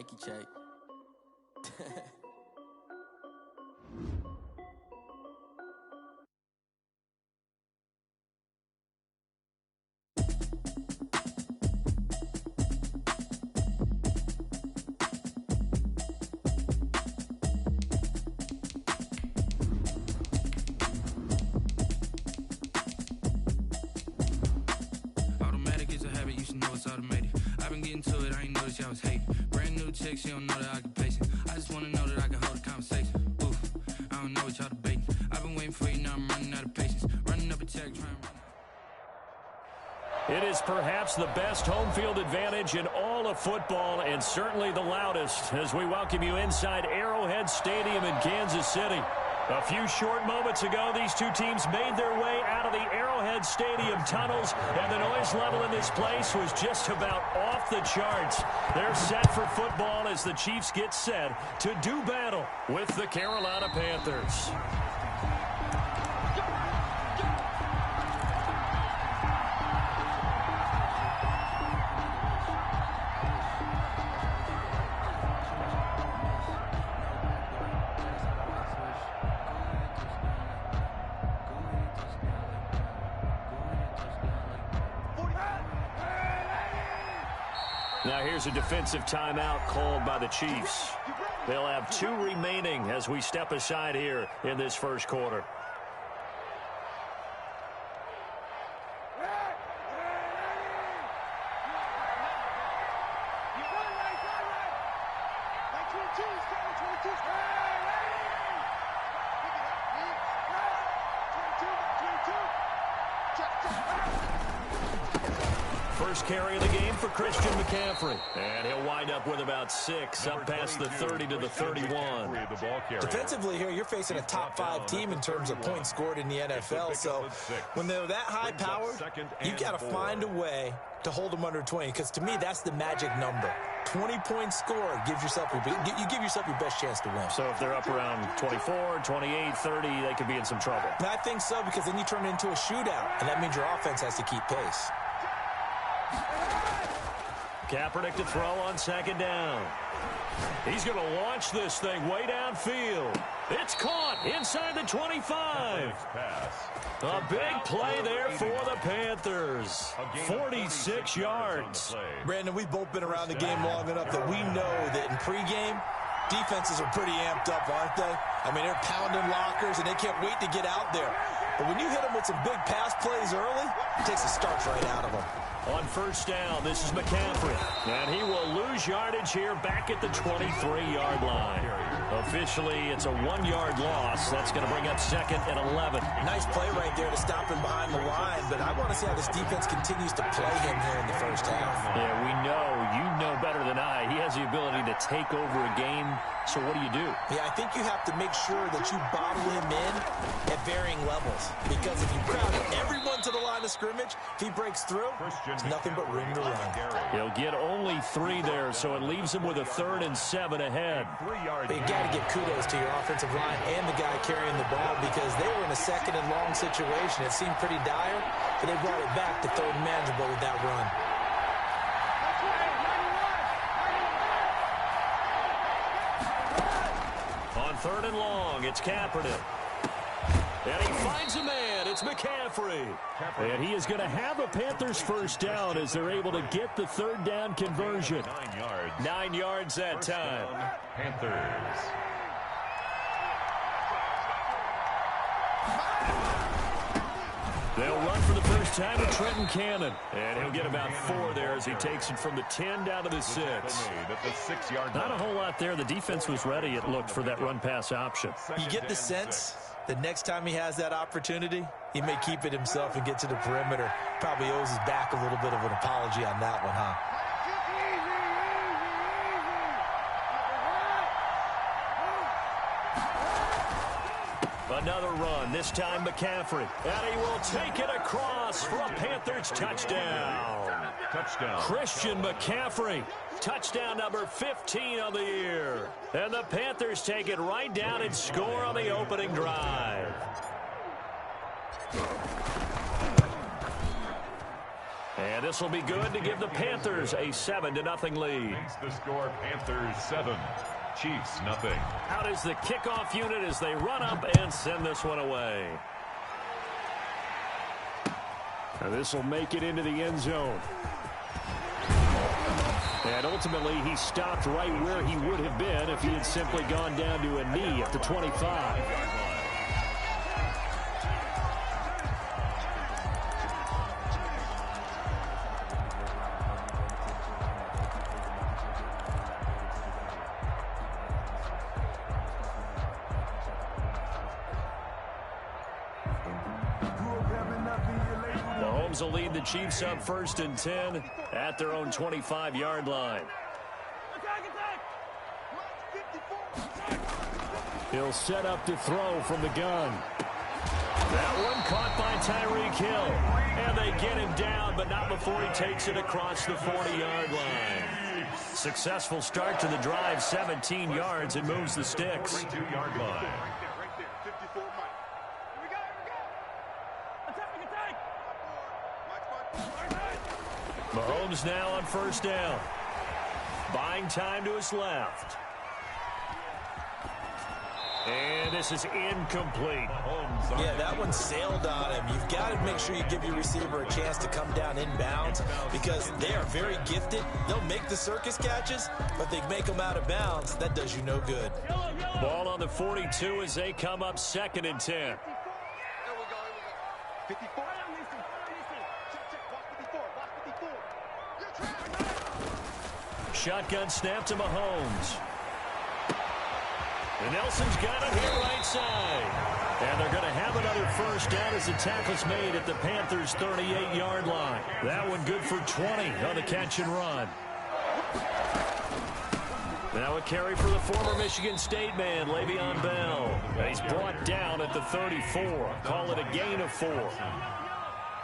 Cheeky check. Automatic is a habit, you should know it's automated. I've been getting to it, I ain't noticed y'all was hating. Brand new chick, she don't know that I can pace it. I just wanna know that I can hold a conversation. Ooh, I don't know what y'all debating. I've been waiting for you, now I'm running out of patience. Running up a check, trying to run. It is perhaps the best home field advantage in all of football, and certainly the loudest, as we welcome you inside Arrowhead Stadium in Kansas City. A few short moments ago, these two teams made their way out of the Arrowhead Stadium tunnels, and the noise level in this place was just about off the charts. They're set for football as the Chiefs get set to do battle with the Carolina Panthers. Now here's a defensive timeout called by the Chiefs. They'll have 2 remaining as we step aside here in this first quarter. First carry of the game for Christian McCaffrey. And he'll wind up with about 6, up past the 30 to the 31. Defensively here, you're facing a top 5 team in terms of points scored in the NFL. So when they're that high powered, you got to find a way to hold them under 20. Because to me, that's the magic number. 20 points scored gives yourself you give yourself your best chance to win. So if they're up around 24, 28, 30, they could be in some trouble. I think so, because then you turn it into a shootout, and that means your offense has to keep pace. Kaepernick to throw on second down. He's going to launch this thing way downfield. It's caught inside the 25. A big play there for the Panthers. 46 yards. Brandon, we've both been around the game long enough that we know that in pregame, defenses are pretty amped up, aren't they? I mean, they're pounding lockers, and they can't wait to get out there. But when you hit them with some big pass plays early, it takes the starch right out of them. On first down, this is McCaffrey. And he will lose yardage here back at the 23-yard line. Officially, it's a 1-yard loss. That's going to bring up second and 11. Nice play right there to stop him behind the line, but I want to see how this defense continues to play him here in the first half. Yeah, we know. You know better than I. He has the ability to take over a game, so what do you do? Yeah, I think you have to make sure that you bottle him in at varying levels, because if you crowd everyone to the line of scrimmage, if he breaks through, there's nothing but room to run. He'll get only 3 there, so it leaves him with a 3rd and 7 ahead. But you got to give kudos to your offensive line and the guy carrying the ball, because they were in a second and long situation. It seemed pretty dire, but they brought it back to 3rd and manageable with that run. On 3rd and long, it's Kaepernick. And he finds a man. It's McCaffrey. And he is going to have a Panthers first down as they're able to get the 3rd down conversion. 9 yards. 9 yards that time. Panthers. They'll run for the first time with Trenton Cannon. And he'll get about 4 there as he takes it from the 10 down to the 6. Not a whole lot there. The defense was ready, it looked, for that run-pass option. You get the sense that next time he has that opportunity, he may keep it himself and get to the perimeter. Probably owes his back a little bit of an apology on that one, huh? Another run, this time McCaffrey. And he will take it across for a Panthers touchdown. Christian McCaffrey. Touchdown number 15 on the year. And the Panthers take it right down and score on the opening drive. And this will be good to give the Panthers a 7-0 lead. Makes the score Panthers 7, Chiefs 0. Out is the kickoff unit as they run up and send this one away. And this will make it into the end zone. And ultimately, he stopped right where he would have been if he had simply gone down to a knee at the 25. Mahomes will lead the Chiefs up 1st and 10 at their own 25-yard line. He'll set up to throw from the gun. That one caught by Tyreek Hill. And they get him down, but not before he takes it across the 40-yard line. Successful start to the drive, 17 yards, and moves the sticks. 42-yard line. Mahomes now on 1st down. Buying time to his left. And this is incomplete. Yeah, that one sailed on him. You've got to make sure you give your receiver a chance to come down inbounds because they are very gifted. They'll make the circus catches, but they make them out of bounds. That does you no good. Ball on the 42 as they come up 2nd and 10. 54. Shotgun snap to Mahomes. And Nelson's got it here right side. And they're going to have another 1st down as the tackle's made at the Panthers' 38-yard line. That one good for 20 on the catch and run. Now a carry for the former Michigan State man, Le'Veon Bell. And he's brought down at the 34. Call it a gain of 4.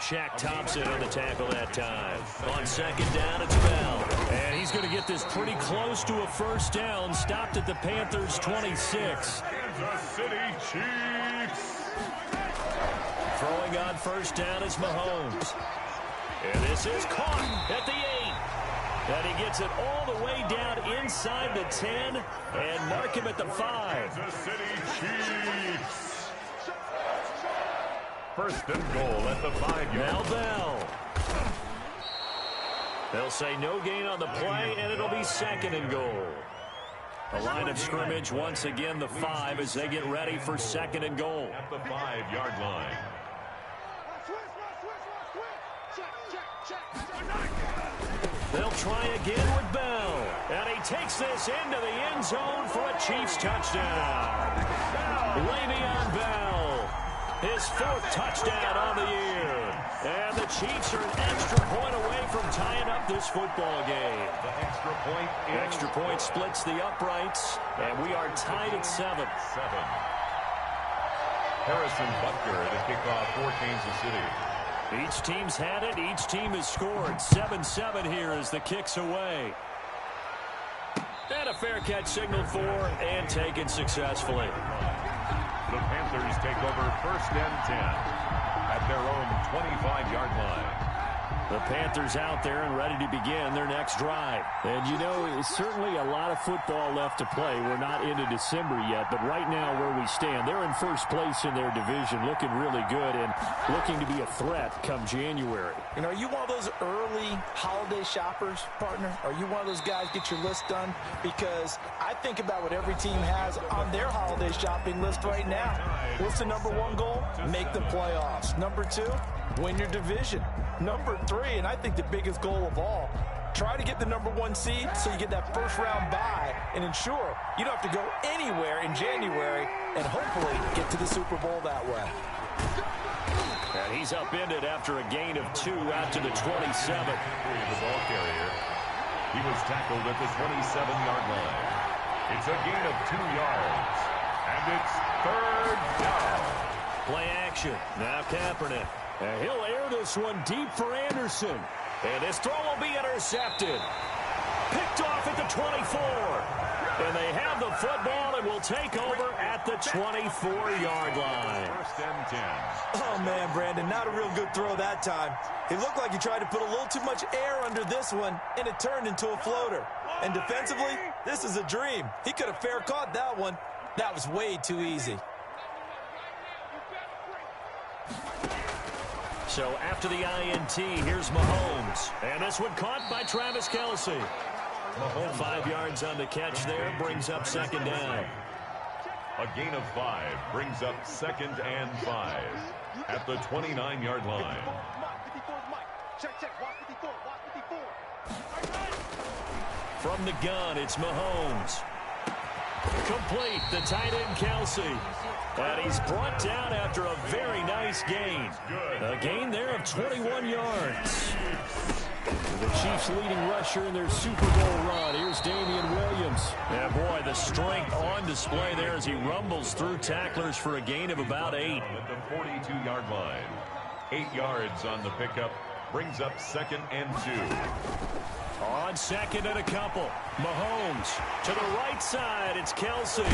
Shaq Thompson on the tackle that time. On 2nd down, it's Bell. And he's going to get this pretty close to a 1st down. Stopped at the Panthers' 26. Kansas City Chiefs. Throwing on 1st down is Mahomes. And this is caught at the 8. And he gets it all the way down inside the 10 and mark him at the 5. Kansas City Chiefs. 1st and goal at the 5-yard. Now Bell. They'll say no gain on the play, and it'll be 2nd and goal. The line of scrimmage once again the 5 as they get ready for 2nd and goal. At the 5-yard line. They'll try again with Bell. And he takes this into the end zone for a Chiefs touchdown. Le'Veon Bell. His 4th touchdown on the year. And the Chiefs are an extra point away from tying up this football game. The extra point splits the uprights. And we are tied at 7. Harrison Butker to kick off for Kansas City. Each team's had it. Each team has scored. 7-7 here as the kick's away. And a fair catch signaled for and taken successfully. The Panthers take over 1st and 10 at their own 25-yard line. The Panthers out there and ready to begin their next drive. And, you know, it's certainly a lot of football left to play. We're not into December yet, but right now where we stand, they're in 1st place in their division, looking really good and looking to be a threat come January. And are you one of those early holiday shoppers, partner? Are you one of those guys get your list done? Because I think about what every team has on their holiday shopping list right now. What's the number 1 goal? Make the playoffs. Number 2, win your division. Number 3, and I think the biggest goal of all, try to get the number 1 seed so you get that 1st round bye and ensure you don't have to go anywhere in January and hopefully get to the Super Bowl that way. And he's upended after a gain of 2 out to the 27. The ball carrier. He was tackled at the 27-yard line. It's a gain of 2 yards. And it's 3rd down. Play action. Now Kaepernick. And he'll air this one deep for Anderson. And this throw will be intercepted. Picked off at the 24. And they have the football and will take over at the 24-yard line. First and 10. Oh, man, Brandon, not a real good throw that time. It looked like he tried to put a little too much air under this one, and it turned into a floater. And defensively, this is a dream. He could have fair caught that one. That was way too easy. So after the INT, here's Mahomes. And this one caught by Travis Kelce. Mahomes 5 yards on the catch there, brings up second down. A gain of 5 brings up second and 5 at the 29-yard line. From the gun, it's Mahomes. Complete, the tight end Kelce. And he's brought down after a very nice gain. A gain there of 21 yards. The Chiefs' leading rusher in their Super Bowl run. Here's Damian Williams. And boy, the strength on display there as he rumbles through tacklers for a gain of about 8. At the 42-yard line. 8 yards on the pickup. Brings up second and 2. On second and a couple. Mahomes to the right side. It's Kelce.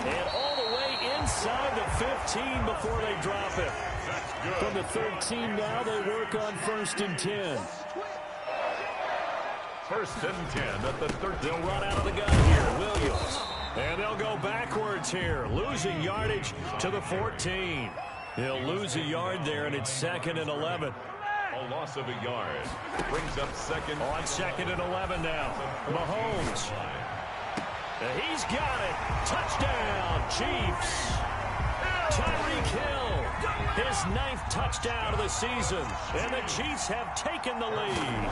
And all the way inside the 15 before they drop it. From the 13 now, they work on first and 10. First and 10 at the 13. They'll run out of the gun here. Williams. And they'll go backwards here. Losing yardage to the 14. He'll lose a yard there, and it's second and 11. A loss of a yard. Brings up second. On second and 11 now. Mahomes. He's got it. Touchdown, Chiefs. Tyreek Hill. His 9th touchdown of the season. And the Chiefs have taken the lead.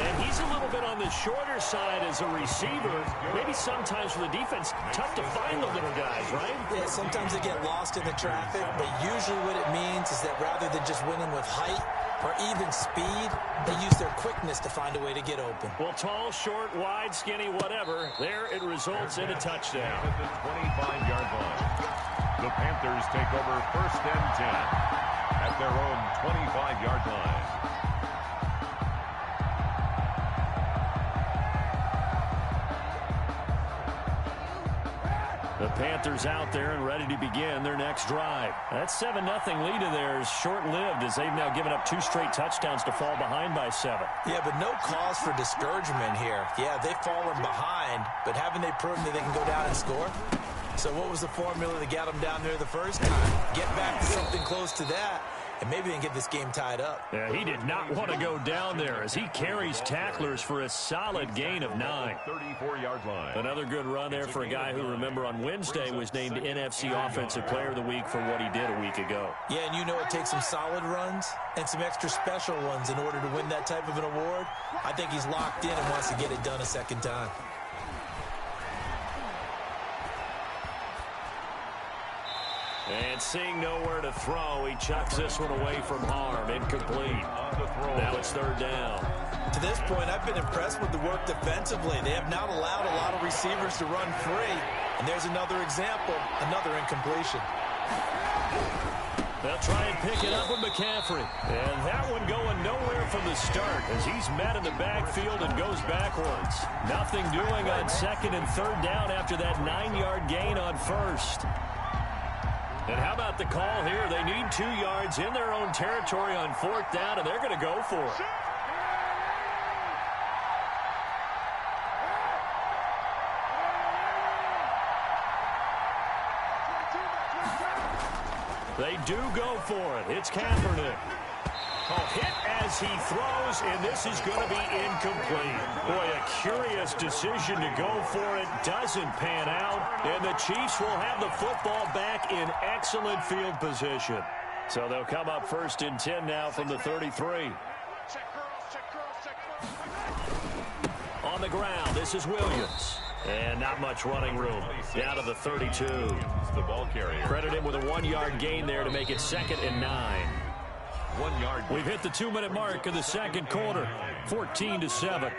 And he's a little bit on the shorter side as a receiver. Maybe sometimes for the defense, tough to find the little guys, right? Yeah, sometimes they get lost in the traffic, but usually what it means is that rather than just winning with height or even speed, they use their quickness to find a way to get open. Well, tall, short, wide, skinny, whatever, there it results in a touchdown. At the 25-yard line. The Panthers take over first and 10 at their own 25-yard line. The Panthers out there and ready to begin their next drive. That 7-0 lead of theirs short-lived as they've now given up 2 straight touchdowns to fall behind by 7. Yeah, but no cause for discouragement here. Yeah, they've fallen behind, but haven't they proven that they can go down and score? So what was the formula that got them down there the first time? Get back to something close to that, and maybe they can get this game tied up. Yeah, he did not want to go down there as he carries tacklers for a solid gain of 9. 34-yard line. Another good run there for a guy who, remember, on Wednesday was named NFC Offensive Player of the Week for what he did a week ago. Yeah, and you know it takes some solid runs and some extra special ones in order to win that type of an award. I think he's locked in and wants to get it done a second time. And seeing nowhere to throw, he chucks this one away from harm. Incomplete. Now it's third down. To this point, I've been impressed with the work defensively. They have not allowed a lot of receivers to run free. And there's another example, another incompletion. They'll try and pick it up with McCaffrey. And that one going nowhere from the start as he's met in the backfield and goes backwards. Nothing doing on second and third down after that 9-yard gain on first. And how about the call here? They need 2 yards in their own territory on fourth down, and they're going to go for it. They do go for it. It's Kaepernick. Hit as he throws, and this is going to be incomplete. Boy, a curious decision to go for it. Doesn't pan out, and the Chiefs will have the football back in excellent field position. So they'll come up first and 10 now from the 33. On the ground, this is Williams. And not much running room. Down to the 32. The ball carrier. Credit him with a 1-yard gain there to make it second and 9. 1 yard. We've hit the 2-minute mark of the second quarter, 14-7.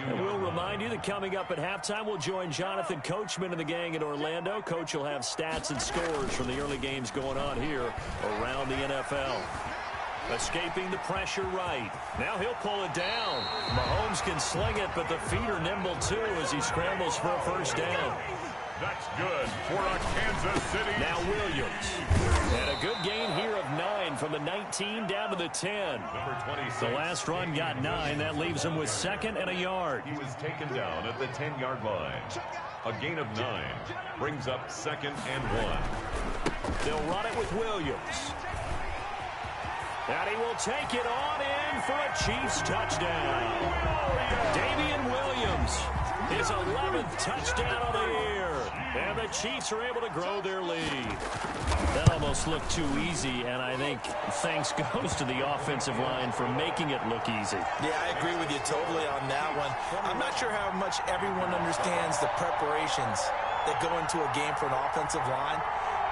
And we'll remind you that coming up at halftime, we'll join Jonathan Coachman and the gang in Orlando. Coach will have stats and scores from the early games going on here around the NFL. Escaping the pressure right. Now he'll pull it down. Mahomes can sling it, but the feet are nimble too as he scrambles for a first down. That's good for a Kansas City. Now Williams. And a good gain here of 9 from the 19 down to the 10. Number 26. The last run got 9. That leaves him with 2nd and a yard. He was taken down at the 10-yard line. A gain of 9 brings up 2nd and 1. They'll run it with Williams. And he will take it on in for a Chiefs touchdown. Damian Williams, his 11th touchdown of the year. And the Chiefs are able to grow their lead. That almost looked too easy, and I think thanks goes to the offensive line for making it look easy. Yeah, I agree with you totally on that one. I'm not sure how much everyone understands the preparations that go into a game for an offensive line,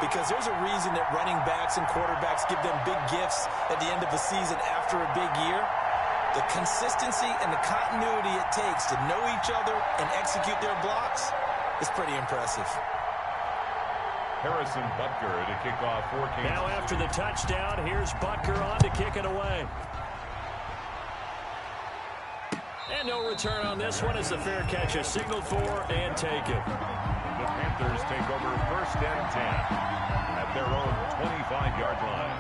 because there's a reason that running backs and quarterbacks give them big gifts at the end of the season after a big year. The consistency and the continuity it takes to know each other and execute their blocks is pretty impressive. Harrison Butker to kick off for Kansas. Now after the touchdown, here's Butker on to kick it away. And no return on this one as the fair catch is signaled for and taken. The Panthers take over 1st and 10 at their own 25-yard line.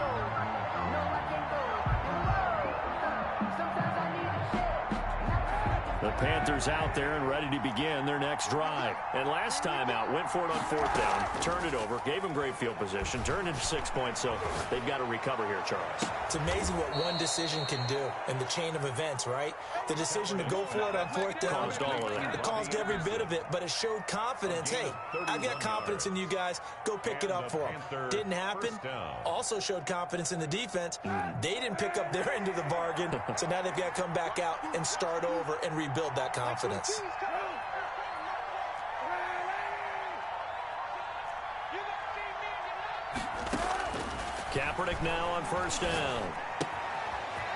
The Panthers out there and ready to begin their next drive. And last time out, went for it on 4th down, turned it over, gave them great field position, turned into 6 points, so they've got to recover here, Charles. It's amazing what one decision can do in the chain of events, right? The decision to go for it on 4th down, Caused all of that. it caused every bit of it, but it showed confidence. Hey, I've got confidence in you guys. Go pick it up for them. Didn't happen. Also showed confidence in the defense. They didn't pick up their end of the bargain, so now they've got to come back out and start over and rebuild that confidence. Kaepernick now on 1st down.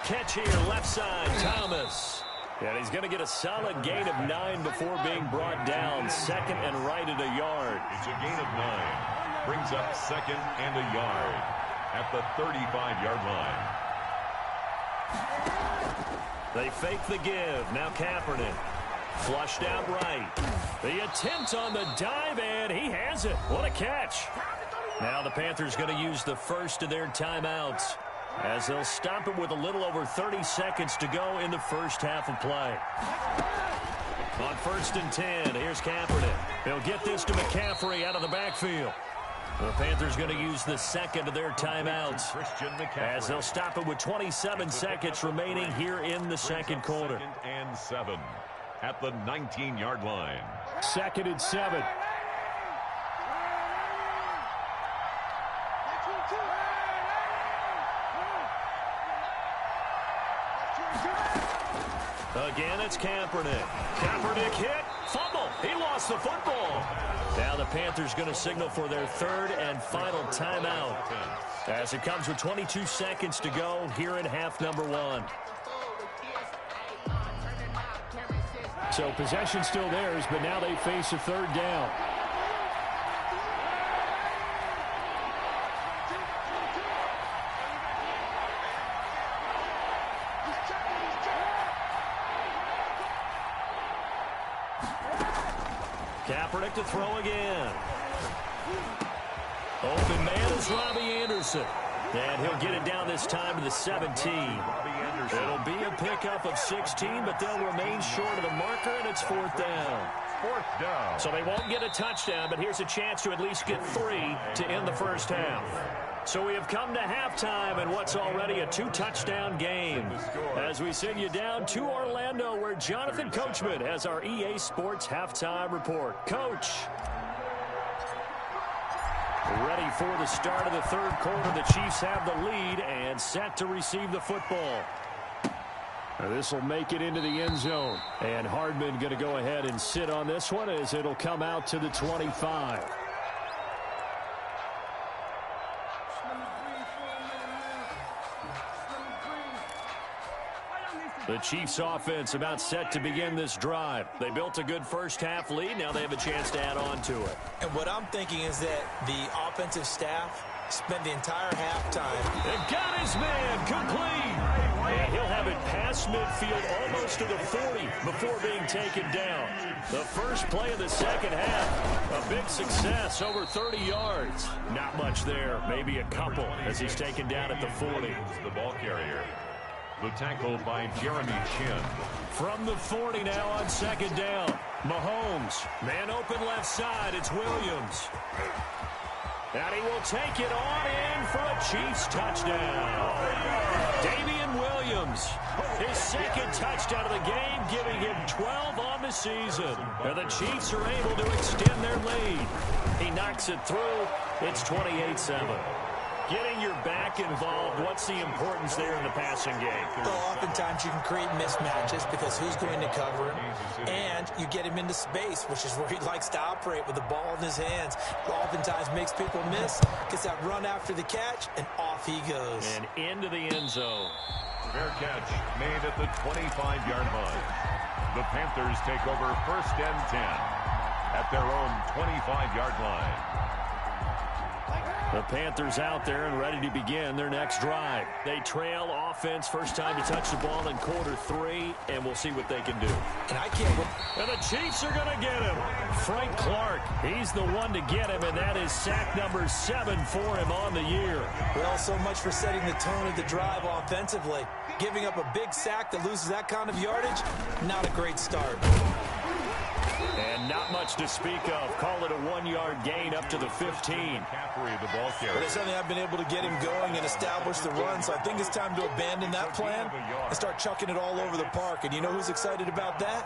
Catch here, left side, Thomas. And he's going to get a solid gain of 9 before being brought down. 2nd and right at a yard. It's a gain of 9. Brings up 2nd and a yard at the 35-yard line. They fake the give. Now Kaepernick. Flushed out right. The attempt on the dive, and he has it. What a catch. Now the Panthers going to use the first of their timeouts as they'll stop it with a little over 30 seconds to go in the first half of play. On 1st and 10, here's Kaepernick. They'll get this to McCaffrey out of the backfield. The Panthers going to use the second of their timeouts as they'll stop it with 27 seconds remaining here in the second quarter. 2nd and 7 at the 19-yard line. 2nd and 7. Again, it's Kaepernick. Kaepernick hit. Fumble. He lost the football. Now the Panthers going to signal for their 3rd and final timeout as it comes with 22 seconds to go here in half number 1. So possession still theirs, but now they face a 3rd down. Kaepernick to throw again. Open man is Robbie Anderson. And he'll get it down this time to the 17. It'll be a pickup of 16, but they'll remain short of the marker, and it's 4th down. 4th down. So they won't get a touchdown, but here's a chance to at least get 3 to end the first half. So we have come to halftime in what's already a 2-touchdown game. As we send you down to Orlando, where Jonathan Coachman has our EA Sports halftime report. Coach. Ready for the start of the 3rd quarter. The Chiefs have the lead and set to receive the football. This will make it into the end zone. And Hardman going to go ahead and sit on this one as it'll come out to the 25. The Chiefs offense about set to begin this drive. They built a good first half lead. Now they have a chance to add on to it. And what I'm thinking is that the offensive staff Spent the entire halftime. And got his man complete. And he'll have it past midfield almost to the 40 before being taken down. The first play of the second half, a big success, over 30 yards. Not much there, maybe a couple as he's taken down at the 40. The ball carrier. The tackle by Jeremy Chin. From the 40 now on second down. Mahomes, man open left side, it's Williams. And he will take it on in for a Chiefs touchdown. Damian Williams, his second touchdown of the game, giving him 12 on the season. And the Chiefs are able to extend their lead. He knocks it through. It's 28-7. Getting your back involved, what's the importance there in the passing game? Well, oftentimes you can create mismatches because who's going to cover him, and you get him into space, which is where he likes to operate with the ball in his hands. Oftentimes makes people miss, gets that run after the catch, and off he goes. And into the end zone. Fair catch made at the 25-yard line. The Panthers take over 1st and 10 at their own 25-yard line. The Panthers out there and ready to begin their next drive. They trail offense, first time to touch the ball in quarter 3, and we'll see what they can do. And I can't. And the Chiefs are going to get him. Frank Clark, he's the one to get him, and that is sack number 7 for him on the year. Well, so much for setting the tone of the drive offensively. Giving up a big sack that loses that kind of yardage, not a great start. And not much to speak of. Call it a 1-yard gain up to the 15. The ball carrier. But it's something I've been able to get him going and establish the run, so I think it's time to abandon that plan and start chucking it all over the park. And you know who's excited about that?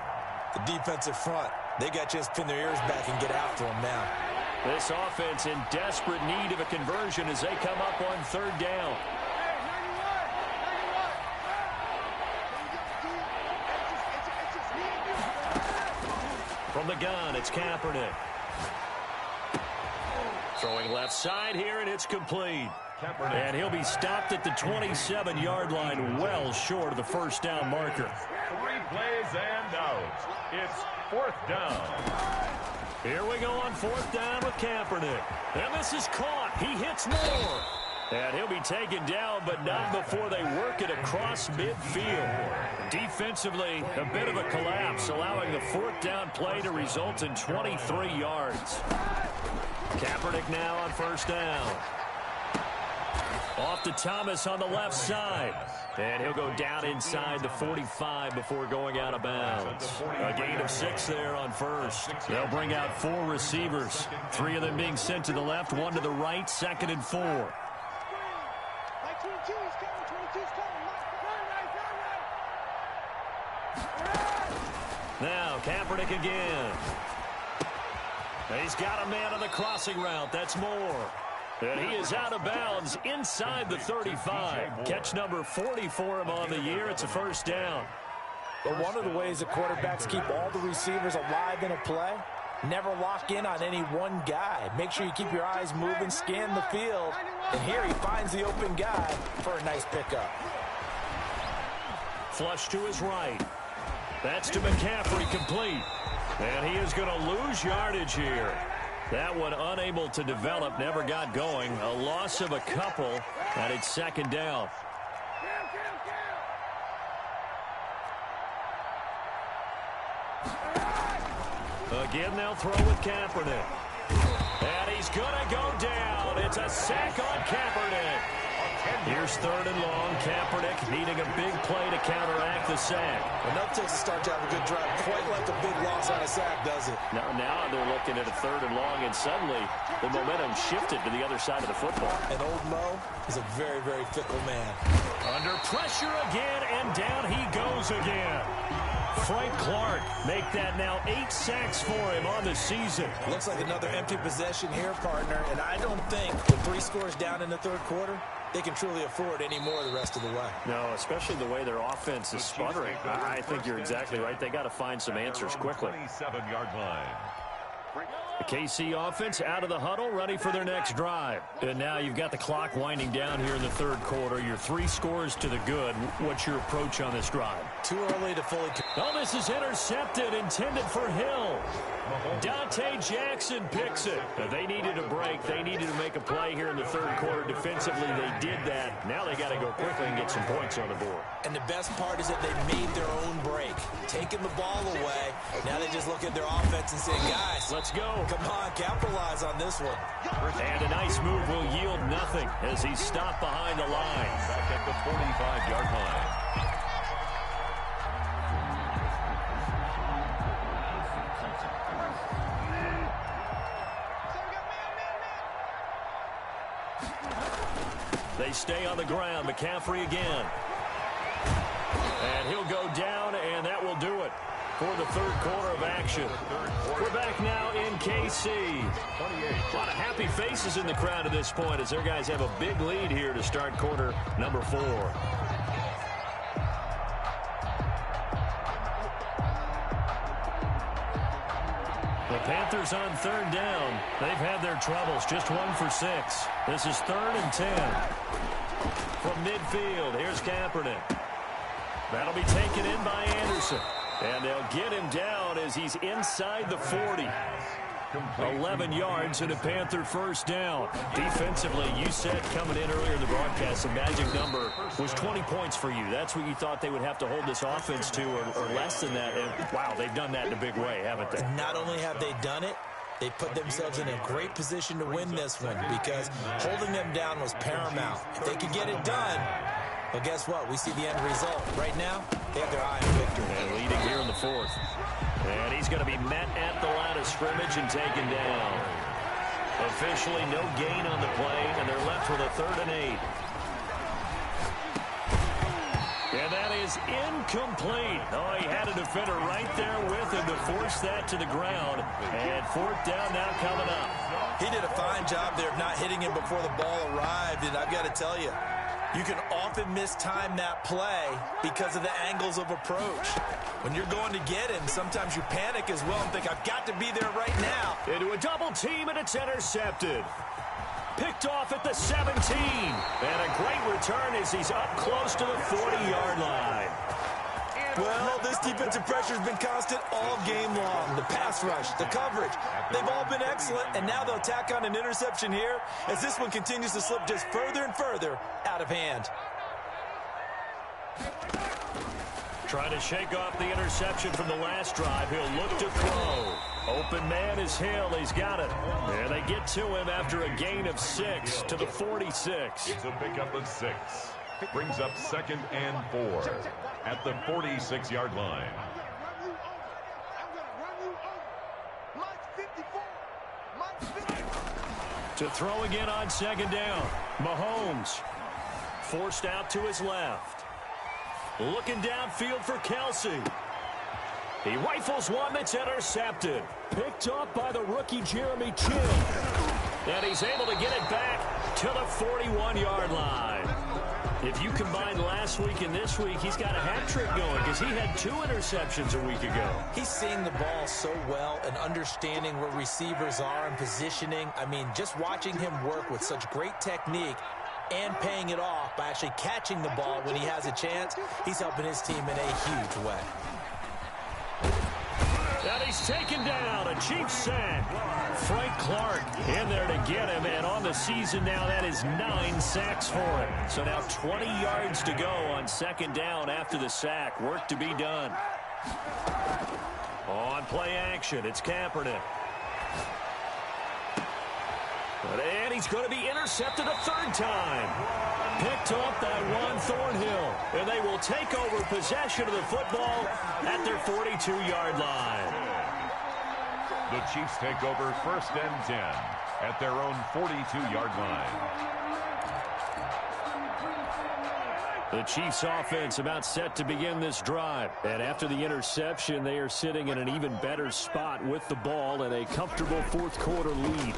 The defensive front. They got to just pin their ears back and get after him now. This offense in desperate need of a conversion as they come up on 3rd down. From the gun, it's Kaepernick. Throwing left side here, and it's complete. And he'll be stopped at the 27-yard line, well short of the 1st down marker. 3 plays and out. It's 4th down. Here we go on 4th down with Kaepernick. And this is caught. He hits more. And he'll be taken down, but not before they work it across midfield. Defensively, a bit of a collapse, allowing the 4th down play to result in 23 yards. Kaepernick now on 1st down. Off to Thomas on the left side. And he'll go down inside the 45 before going out of bounds. A gain of 6 there on 1st. They'll bring out 4 receivers. 3 of them being sent to the left, 1 to the right, 2nd and 4. Now Kaepernick again. He's got a man on the crossing route. That's Moore. And he is out of bounds inside the 35. Catch number 40 for him on the year. It's a 1st down. But one of the ways that quarterbacks keep all the receivers alive in a play, never lock in on any one guy. Make sure you keep your eyes moving, scan the field. And here he finds the open guy for a nice pickup. Flush to his right. That's to McCaffrey, complete. And he is going to lose yardage here. That one unable to develop, never got going. A loss of a couple, and it's 2nd down. Again, they'll throw with Kaepernick. And he's going to go down. It's a sack on Kaepernick. Here's 3rd and long. Kaepernick needing a big play to counteract the sack. Enough to start to have a good drive. Quite like a big loss on a sack, does it? Now they're looking at a 3rd and long, and suddenly the momentum shifted to the other side of the football. And old Mo is a very, very fickle man. Under pressure again, and down he goes again. Frank Clark make that now 8 sacks for him on the season. Looks like another empty possession here, partner, and I don't think with 3 scores down in the 3rd quarter, they can truly afford any more the rest of the way. No, especially the way their offense is sputtering. I think you're exactly right. They got to find some answers quickly. 27-yard line. The KC offense out of the huddle, ready for their next drive. And now you've got the clock winding down here in the third quarter. You're 3 scores to the good. What's your approach on this drive? Too early to fully... Oh, this is intercepted, intended for Hill. Dante Jackson picks it. They needed a break. They needed to make a play here in the third quarter. Defensively, they did that. Now they got to go quickly and get some points on the board. And the best part is that they made their own break. Taking the ball away. Now they just look at their offense and say, guys, let's go. Come on, capitalize on this one. And a nice move will yield nothing as he's stopped behind the line. Back at the 45-yard line. They stay on the ground. McCaffrey again. And he'll go down, and that will do it for the third quarter of action. We're back now in KC. A lot of happy faces in the crowd at this point as their guys have a big lead here to start quarter number 4. The Panthers on third down. They've had their troubles. Just 1 for 6. This is 3rd and 10. From midfield, here's Kaepernick. That'll be taken in by Anderson. And they'll get him down as he's inside the 40. 11 yards and a Panther first down. Defensively, you said coming in earlier in the broadcast, the magic number was 20 points for you. That's what you thought they would have to hold this offense to, or less than that. And wow, they've done that in a big way, haven't they? Not only have they done it, they put themselves in a great position to win this one because holding them down was paramount. If they could get it done, well, guess what? We see the end result. Right now, they have their eye on victory. And leading here in the 4th. And he's going to be met at the line of scrimmage and taken down. Officially no gain on the play, and they're left with a 3rd and 8. And that is incomplete. Oh, he had a defender right there with him to force that to the ground. And 4th down now coming up. He did a fine job there of not hitting him before the ball arrived, and I've got to tell you, you can often mistime that play because of the angles of approach. When you're going to get him, sometimes you panic as well and think, I've got to be there right now. Into a double team, and it's intercepted. Picked off at the 17. And a great return as he's up close to the 40-yard line. Well, this defensive pressure has been constant all game long. The pass rush, the coverage, they've all been excellent, and now they'll tack on an interception here as this one continues to slip just further and further out of hand. Trying to shake off the interception from the last drive. He'll look to throw. Open man is Hill. He's got it. And they get to him after a gain of 6 to the 46. It's a pickup of 6. Brings up 2nd and 4 at the 46-yard line. To throw again on 2nd down. Mahomes forced out to his left. Looking downfield for Kelsey. He rifles one that's intercepted. Picked up by the rookie Jeremy Chin. And he's able to get it back to the 41-yard line. If you combine last week and this week, he's got a hat trick going because he had 2 interceptions a week ago. He's seeing the ball so well and understanding where receivers are and positioning. I mean, just watching him work with such great technique and paying it off by actually catching the ball when he has a chance, he's helping his team in a huge way. And he's taken down, a cheap sack. Frank Clark in there to get him, and on the season now, that is 9 sacks for him. So now 20 yards to go on 2nd down after the sack. Work to be done. On play action, it's Kaepernick. And he's going to be intercepted a 3rd time. Picked up that one Thornhill. And they will take over possession of the football at their 42-yard line. The Chiefs take over 1st and 10 at their own 42-yard line. The Chiefs offense about set to begin this drive. And after the interception, they are sitting in an even better spot with the ball and a comfortable 4th quarter lead.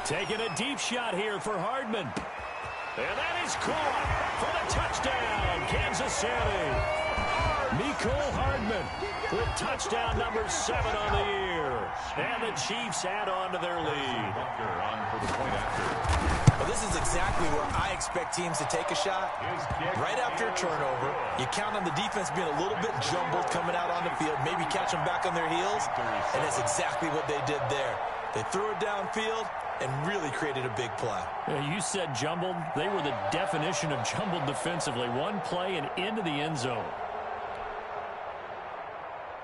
Taking a deep shot here for Hardman. And that is caught for the touchdown, Kansas City. Mecole Hardman with touchdown number 7 on the year. And the Chiefs add on to their lead. On for the point after. Well, this is exactly where I expect teams to take a shot. Right after a turnover, you count on the defense being a little bit jumbled coming out on the field, maybe catch them back on their heels, and that's exactly what they did there. They threw it downfield and really created a big play. Yeah, you said jumbled. They were the definition of jumbled defensively. One play and into the end zone.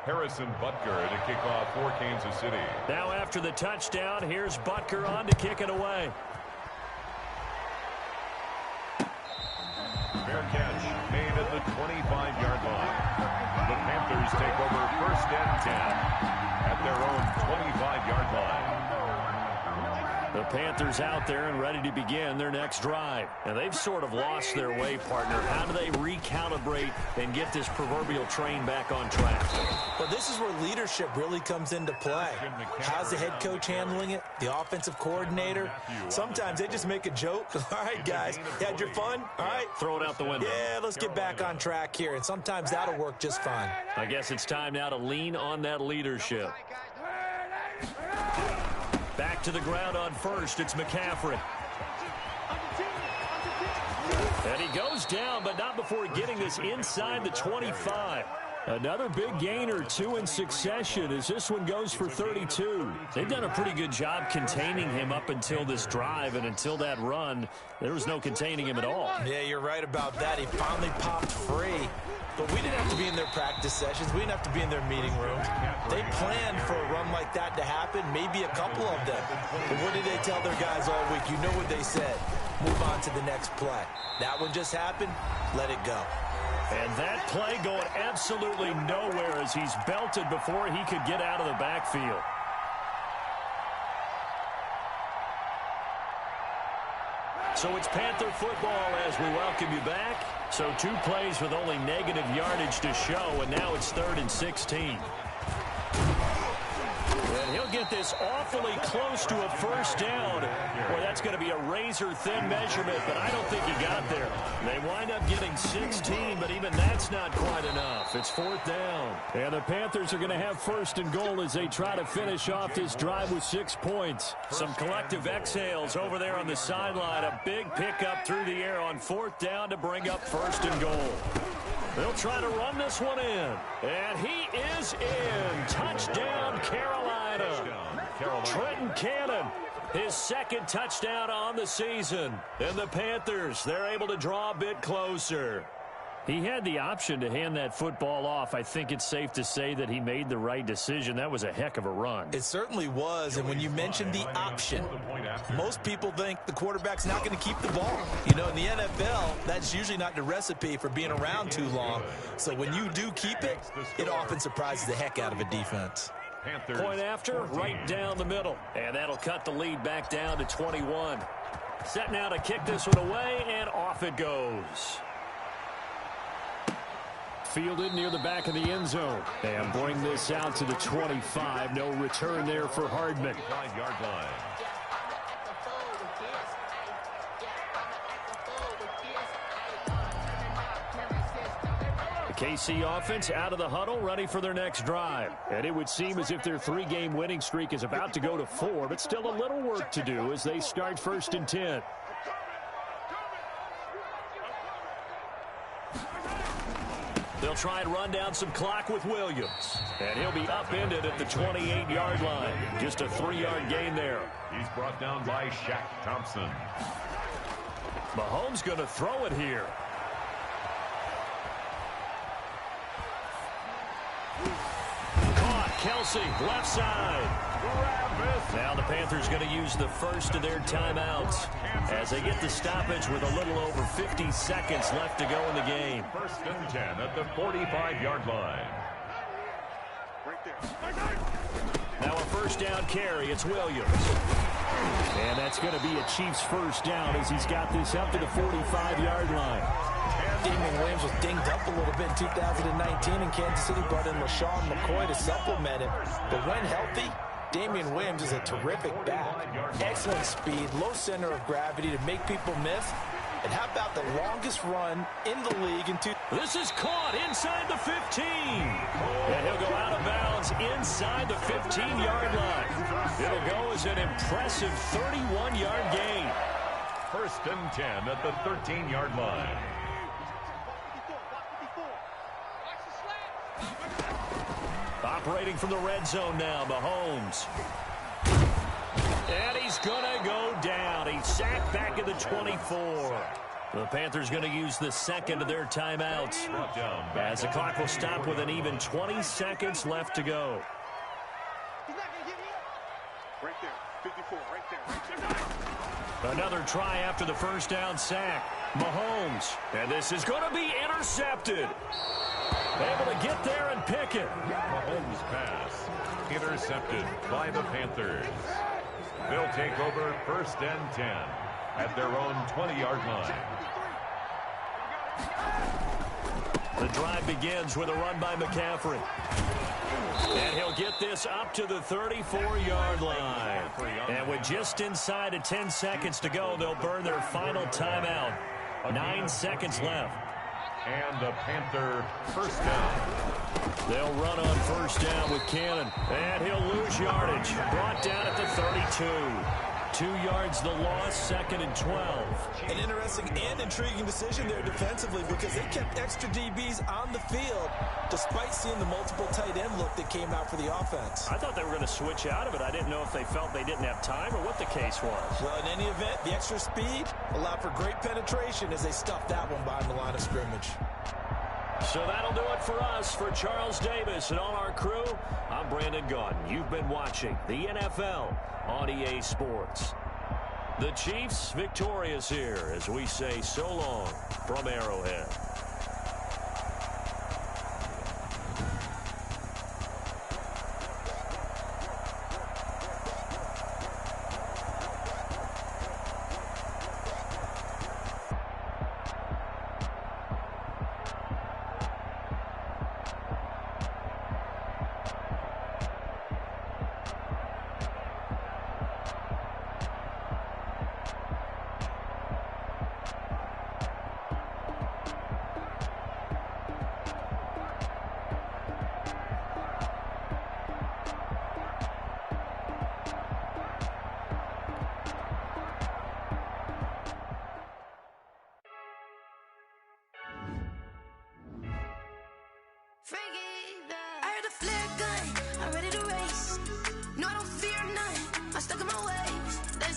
Harrison Butker to kick off for Kansas City. Now after the touchdown, here's Butker on to kick it away. Fair catch made at the 25-yard line. The Panthers take over 1st and 10 at their own 25-yard line. The Panthers out there and ready to begin their next drive. And they've sort of lost their way, partner. How do they recalibrate and get this proverbial train back on track? Well, this is where leadership really comes into play. How's the head coach handling it? The offensive coordinator? Sometimes they just make a joke. All right, guys, you had your fun? All right. Throw it out the window. Yeah, let's get back on track here. And sometimes that'll work just fine. I guess it's time now to lean on that leadership. Back to the ground on first. It's McCaffrey. And he goes down, but not before getting this inside the 25. Another big gain or 2 in succession as this one goes for 32. They've done a pretty good job containing him up until this drive, and until that run, there was no containing him at all. Yeah, you're right about that. He finally popped free. But we didn't have to be in their practice sessions. We didn't have to be in their meeting rooms. They planned for a run like that to happen, maybe a couple of them. But what did they tell their guys all week? You know what they said. Move on to the next play. That one just happened. Let it go. And that play going absolutely nowhere as he's belted before he could get out of the backfield. So it's Panther football as we welcome you back. So 2 plays with only negative yardage to show, and now it's 3rd and 16. And he'll get this awfully close to a first down. Boy, that's going to be a razor-thin measurement, but I don't think he got there. They wind up getting 16, but even that's not quite enough. It's 4th down. And the Panthers are going to have 1st and goal as they try to finish off this drive with 6 points. Some collective exhales over there on the sideline. A big pickup through the air on 4th down to bring up 1st and goal. They'll try to run this one in. And he is in. Touchdown, Carolina. Trenton Cannon, his 2nd touchdown on the season. And the Panthers, they're able to draw a bit closer. He had the option to hand that football off. I think it's safe to say that he made the right decision. That was a heck of a run. It certainly was. And when you mentioned the option, most people think the quarterback's not going to keep the ball. You know, in the NFL, that's usually not the recipe for being around too long. So when you do keep it, it often surprises the heck out of a defense. Point after, right down the middle. And that'll cut the lead back down to 21. Set now to kick this one away, and off it goes. Fielded near the back of the end zone. And bring this out to the 25. No return there for Hardman. 5-yard line. The KC offense out of the huddle, ready for their next drive. And it would seem as if their 3-game winning streak is about to go to 4, but still a little work to do as they start 1st and 10. They'll try and run down some clock with Williams. And he'll be upended at the 28-yard line. Just a 3-yard gain there. He's brought down by Shaq Thompson. Mahomes going to throw it here. Caught. Kelsey, left side. Now the Panthers going to use the first of their timeouts as they get the stoppage with a little over 50 seconds left to go in the game. 1st and 10 at the 45-yard line. Now a 1st down carry. It's Williams. And that's going to be a Chiefs 1st down as he's got this up to the 45-yard line. Damian Williams was dinged up a little bit in 2019, and Kansas City brought in LaShawn McCoy to supplement him. But when healthy, Damian Williams is a terrific back. Excellent speed, low center of gravity to make people miss. And how about the longest run in the league in This is caught inside the 15. And he'll go out of bounds inside the 15-yard line. It'll go as an impressive 31-yard gain. First and 10 at the 13-yard line. Operating from the red zone now, Mahomes. And he's going to go down. He's sacked back at the 24. The Panthers going to use the second of their timeouts, as the clock will stop with an even 20 seconds left to go. Right there, 54, right there. Another try after the first down sack. Mahomes. And this is going to be intercepted. Able to get there and pick it. Mahomes' pass intercepted by the Panthers. They'll take over first and 10 at their own 20-yard line. The drive begins with a run by McCaffrey. And he'll get this up to the 34-yard line. And with just inside of 10 seconds to go, they'll burn their final timeout. 9 seconds left. And the Panther first down. They'll run on first down with Cannon. And he'll lose yardage. Brought down at the 32. 2 yards the loss, second and 12. An interesting and intriguing decision there defensively, because they kept extra DBs on the field despite seeing the multiple tight end look that came out for the offense. I thought they were going to switch out of it. I didn't know if they felt they didn't have time or what the case was. Well, in any event, the extra speed allowed for great penetration as they stuffed that one behind the line of scrimmage. So that'll do it for us. For Charles Davis and all our crew, I'm Brandon Gaudin. You've been watching the NFL on EA Sports. The Chiefs victorious here as we say so long from Arrowhead. I heard a flare gun, I'm ready to race. No, I don't fear none, I'm stuck in my way.